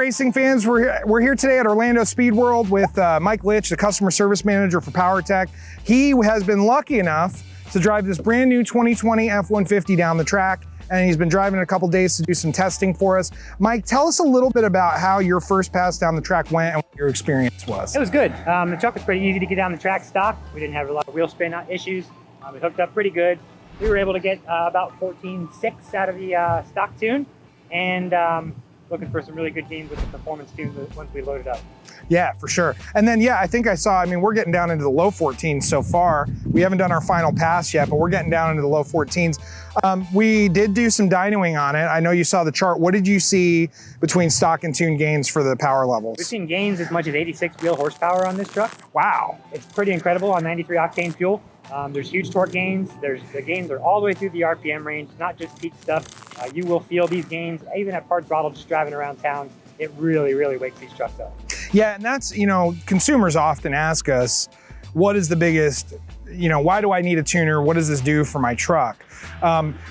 racing fans, we're here today at Orlando Speed World with Mike Litch, the customer service manager for PowerTech. He has been lucky enough to drive this brand new 2020 F-150 down the track, and he's been driving it a couple days to do some testing for us. Mike, tell us a little bit about how your first pass down the track went and what your experience was. It was good. The truck was pretty easy to get down the track stock. We didn't have a lot of wheel spin issues. It hooked up pretty good. We were able to get about 14.6 out of the stock tune, and looking for some really good gains with the performance tune once we loaded up. Yeah, for sure. And then, yeah, I think I mean, we're getting down into the low 14s so far. We haven't done our final pass yet, but we're getting down into the low 14s. We did do some dynoing on it. I know you saw the chart. What did you see between stock and tune gains for the power levels? We've seen gains as much as 86 wheel horsepower on this truck. Wow. It's pretty incredible on 93 octane fuel. There's huge torque gains. The gains are all the way through the RPM range, not just peak stuff. You will feel these gains, even at part throttle, just driving around town. It really, really wakes these trucks up. Yeah, and that's, you know, consumers often ask us, what is the biggest, you know, why do I need a tuner? What does this do for my truck?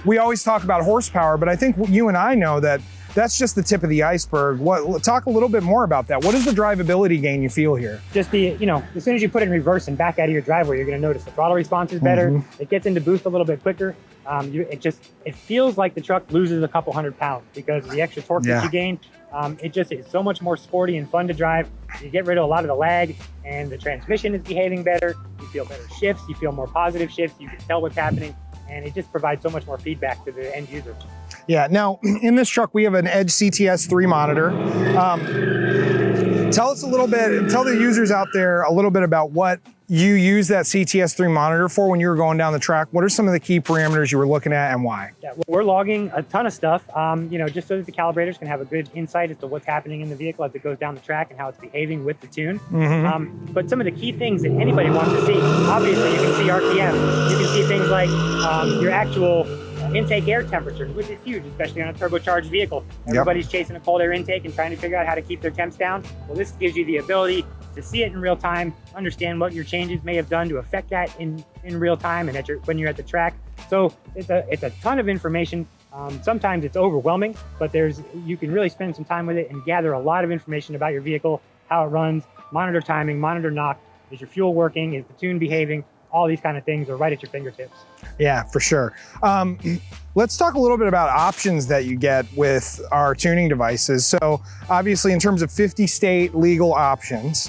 We always talk about horsepower, but I think you and I know that that's just the tip of the iceberg. Talk a little bit more about that. What is the drivability gain you feel here? Just you know, as soon as you put it in reverse and back out of your driveway, you're gonna notice the throttle response is better. It gets into boost a little bit quicker. It feels like the truck loses a couple 100 pounds because of the extra torque that you gain. It just is so much more sporty and fun to drive. You get rid of a lot of the lag, and the transmission is behaving better. You feel better shifts, you feel more positive shifts, you can tell what's happening, and it just provides so much more feedback to the end user. Yeah, now in this truck, we have an Edge CTS3 monitor. Tell us a little bit, tell the users out there a little bit about what you use that CTS3 monitor for when you were going down the track. What are some of the key parameters you were looking at and why? Yeah, well, we're logging a ton of stuff, you know, just so that the calibrators can have a good insight as to what's happening in the vehicle as it goes down the track and how it's behaving with the tune. But some of the key things that anybody wants to see, obviously you can see RPM, you can see things like your actual intake air temperature, which is huge, especially on a turbocharged vehicle. Everybody's chasing a cold air intake and trying to figure out how to keep their temps down. Well, this gives you the ability to see it in real time, understand what your changes may have done to affect that in real time and when you're at the track. So it's a ton of information. Sometimes it's overwhelming, but you can really spend some time with it and gather a lot of information about your vehicle, how it runs, monitor timing, monitor knock, is your fuel working, is the tune behaving, all these kind of things are right at your fingertips. Yeah, for sure. Let's talk a little bit about options that you get with our tuning devices. So obviously in terms of 50 state legal options,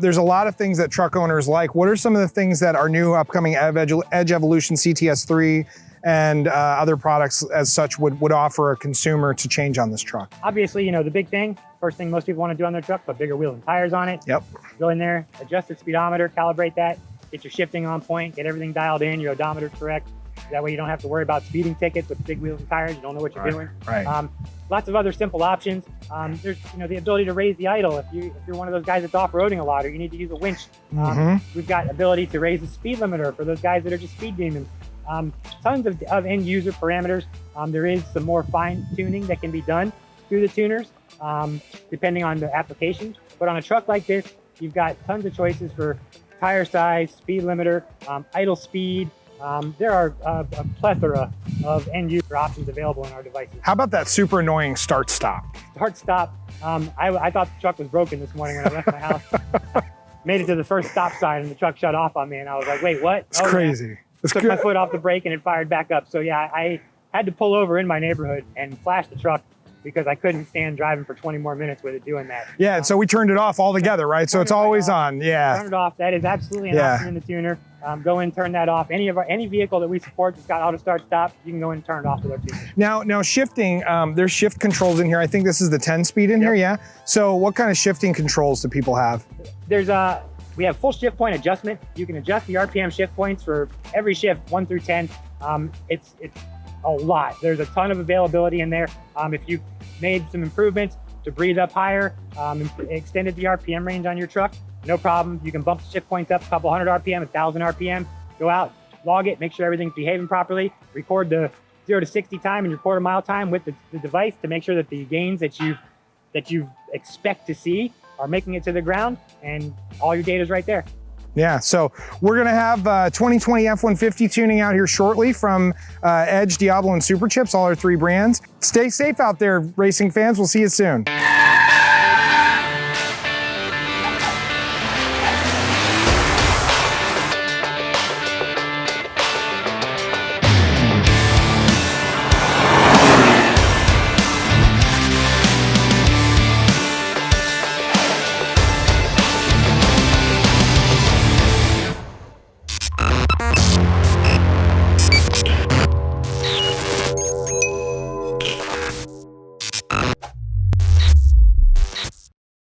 there's a lot of things that truck owners like. What are some of the things that our new upcoming Edge Evolution CTS3 and other products as such would offer a consumer to change on this truck? Obviously, you know, the big thing, first thing most people want to do on their truck, put bigger wheels and tires on it. Yep. Go in there, adjust the speedometer, calibrate that, get your shifting on point, get everything dialed in, your odometer's correct. That way you don't have to worry about speeding tickets with big wheels and tires. You don't know what you're doing. Right. Lots of other simple options. There's, you know, the ability to raise the idle if you're one of those guys that's off-roading a lot or you need to use a winch. We've got ability to raise the speed limiter for those guys that are just speed demons. Tons of end user parameters. There is some more fine tuning that can be done through the tuners, depending on the application. But on a truck like this, you've got tons of choices for tire size, speed limiter, idle speed. There are a plethora of end user options available in our devices. How about that super annoying start stop? Start stop. I thought the truck was broken this morning when I left my house. Made it to the first stop sign and the truck shut off on me and I was like, wait, what? It's crazy. Took my foot off the brake and it fired back up. So yeah, I had to pull over in my neighborhood and flash the truck because I couldn't stand driving for 20 more minutes with it doing that. Yeah, so we turned it off altogether, right? So it's always on, yeah. Turn it off, that is absolutely an option in the tuner. Go in, turn that off. Any vehicle that we support that's got auto start stop, you can go in and turn it off with our tuner. Now shifting, there's shift controls in here. I think this is the 10 speed in here, yeah? So what kind of shifting controls do people have? We have full shift point adjustment. You can adjust the RPM shift points for every shift, 1 through 10. It's a lot. There's a ton of availability in there. If you've made some improvements to breathe up higher, extended the RPM range on your truck, no problem. You can bump the shift points up a couple hundred RPM, 1,000 RPM. Go out, log it, make sure everything's behaving properly, record the 0 to 60 time and your quarter mile time with the device to make sure that the gains that you expect to see are making it to the ground, and all your data is right there. Yeah, so we're gonna have 2020 F-150 tuning out here shortly from Edge, Diablo, and Superchips, all our 3 brands. Stay safe out there, racing fans. We'll see you soon.